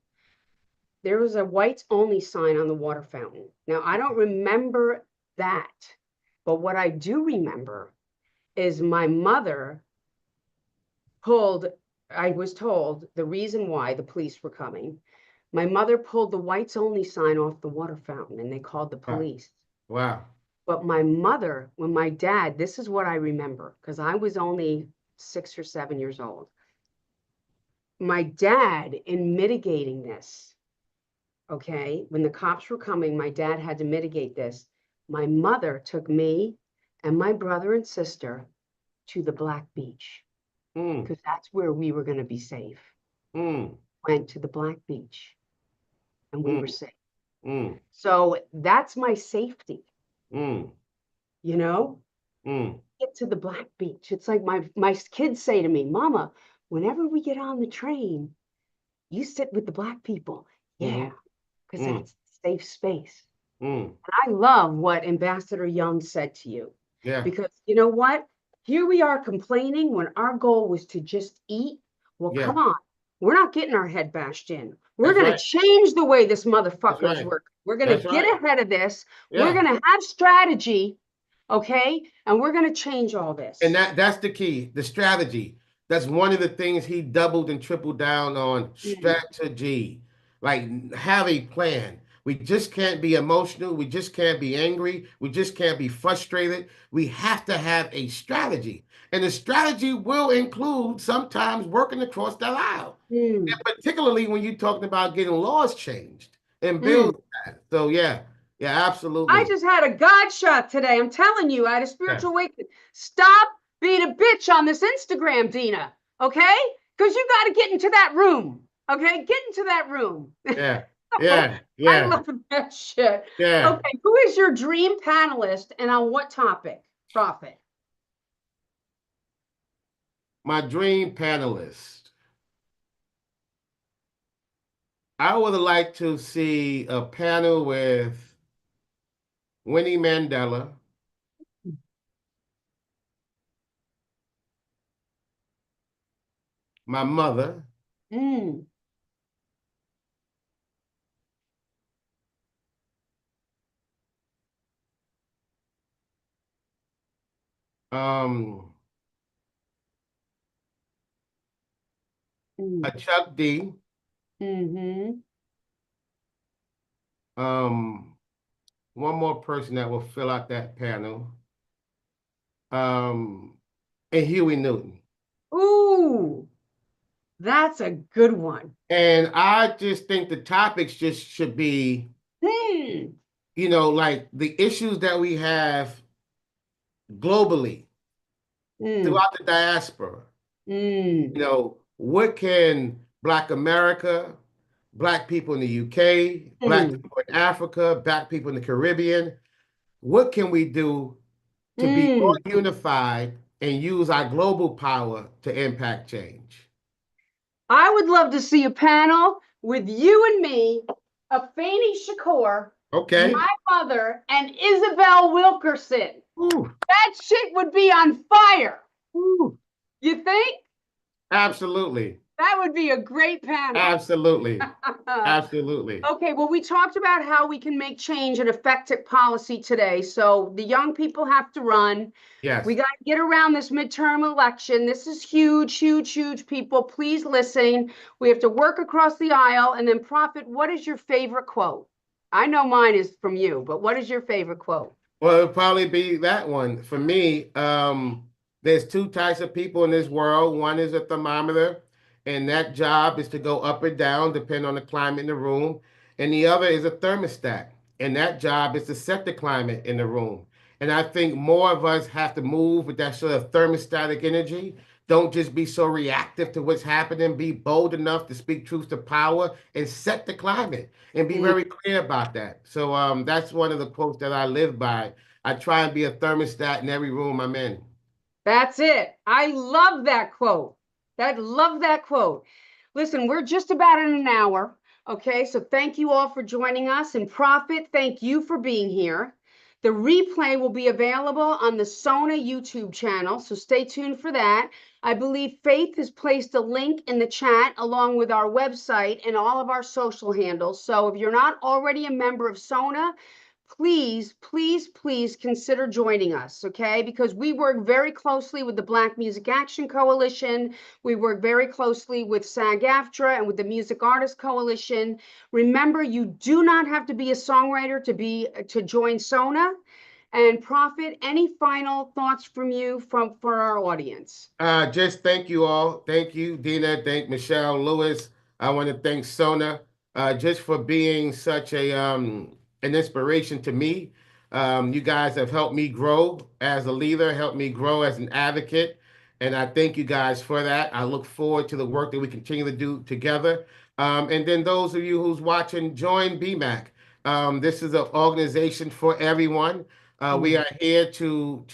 There was a whites only sign on the water fountain. Now, I don't remember that, but what I do remember is my mother pulled, I was told the reason why the police were coming. My mother pulled the whites only sign off the water fountain and they called the Wow. police. Wow. But my mother, when my dad, this is what I remember because I was only 6 or 7 years old. My dad, in mitigating this, okay, when the cops were coming, my dad had to mitigate this. My mother took me and my brother and sister to the Black Beach Mm, because that's where we were going to be safe. mm, Went to the Black Beach and we were mm, safe. mm, So that's my safety, mm, you know? mm, Get to the Black Beach. It's like my kids say to me, Mama, whenever we get on the train, you sit with the Black people. Yeah, mhm, because mm, that's safe space. mm. I love what Ambassador Young said to you Yeah, because you know what? Here we are complaining when our goal was to just eat. Well, yeah. come on. We're not getting our head bashed in. We're That's going to right. change the way this That's motherfucker is right. working. We're going to That's get right. ahead of this. We're Yeah. going to have strategy, okay? And we're going to change all And this. that's the key, the strategy. That's one of the things he doubled and tripled down on Mm, strategy. Like have a plan. We just can't be emotional. We just can't be angry. We just can't be frustrated. We have to have a strategy. And the strategy will include sometimes working across the aisle. mm, And particularly when you're talking about getting laws changed and bills mm. passed. So yeah, yeah, I absolutely. just had a God shot today. I'm telling you, I had a Yeah, spiritual awakening. Stop being a bitch on this Instagram, Dina. Okay? Because you got to get into that room. Okay? Get into that room. yeah, Oh, yeah, I yeah, love that shit. yeah. Okay. Who is your dream panelist and on what topic? Prophet. My dream panelist. I would like to see a panel with Winnie Mandela, my mother, Mm, um, Mm. a Chuck D, Mm-hmm. um, one more person that will fill out that panel, um, and Huey Newton. Ooh, that's a good one. And I just think the topics just should be, Hmm. like the issues that we have globally Mm. throughout the diaspora. Mm. What can Black America, Black people in the UK, Black Mm. people in Africa, Black people in the Caribbean, what can we do to be more Mm. unified and use our global power to impact change? I would love to see a panel with you and me, Afeni Shakur, Okay. my mother, and Isabel Wilkerson. Ooh, That shit would be on fire. ooh. You think? Absolutely. That would be a great panel. Absolutely. Absolutely. Okay, well, we talked about how we can make change and effective policy today. So the young people have to run. We Yes. got to get around this midterm election. This is huge, huge, huge, people. Please listen. We have to work across the aisle. And then, Prophet, what is your favorite quote? I know mine is from you, but what is your favorite quote? Well, it'll probably be that one. For me, there's two types of people in this world. One is a thermometer, and that job is to go up or down, depending on the climate in the room. And the other is a thermostat, and that job is to set the climate in the room. And I think more of us have to move with that sort of thermostatic energy. Don't just be so reactive to what's happening. Be bold enough to speak truth to power and set the climate and be Mm. very clear about that. So that's one of the quotes that I live by. I try and be a thermostat in every room I'm in. That's it. I love that quote. Love that quote. Listen, we're just about in an hour. Okay, so thank you all for joining us. And Prophet, thank you for being here. The replay will be available on the SONA YouTube channel, so stay tuned for that. I believe Faith has placed a link in the chat along with our website and all of our social handles. So if you're not already a member of SONA, please, please, please consider joining us, okay? Because we work very closely with the Black Music Action Coalition. We work very closely with SAG-AFTRA and with the Music Artists Coalition. Remember, you do not have to be a songwriter to join SONA. And Prophet, any final thoughts from you for our audience? Just thank you all. Thank you, Dina. Thank Michelle Lewis. I want to thank Sona just for being such an inspiration to me. You guys have helped me grow as a leader, helped me grow as an advocate, and I thank you guys for that. I look forward to the work that we continue to do together. And then those of you who's watching, join BMAC. This is an organization for everyone. We are here to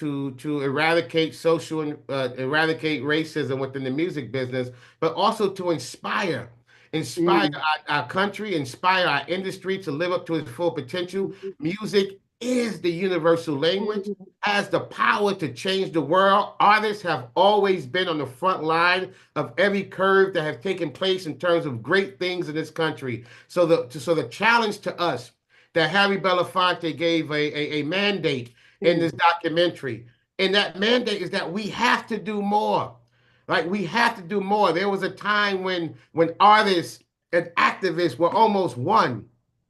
eradicate racism within the music business, but also to inspire Mm, our country, inspire our industry to live up to its full potential. mm, Music is the universal language, mm, has the power to change the world. Artists have always been on the front line of every curve that have taken place in terms of great things in this country. So the challenge to us that Harry Belafonte gave a mandate in mm, this documentary. And that mandate is that we have to do more. Like we have to do more. There was a time when artists and activists were almost one.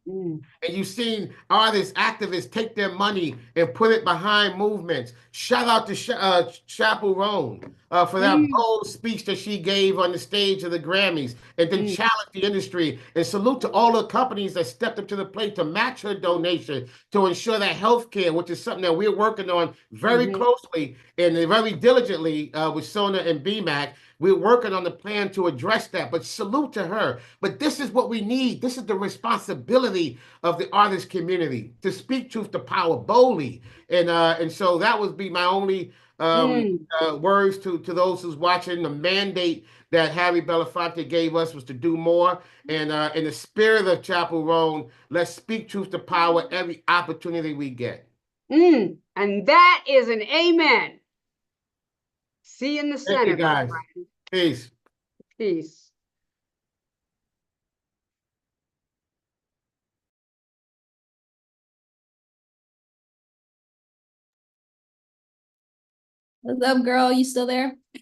mm, And you've seen artists, activists take their money and put it behind movements. Shout out to Chappell Roan for that mm, bold speech that she gave on the stage of the Grammys and then mm, challenge the industry. And salute to all the companies that stepped up to the plate to match her donation to ensure that healthcare, which is something that we're working on very mm, closely and very diligently with SONA and BMAC, we're working on the plan to address that. But salute to her. But this is what we need. This is the responsibility of the artist community to speak truth to power boldly. And so that would be my only mm. words to those who's watching. The mandate that Harry Belafonte gave us was to do more. And in the spirit of Chapel Roan, let's speak truth to power every opportunity we get. And that is an amen. See you in the Thank you, Senate, my guys. friend. Peace. Peace. What's up, girl? You still there?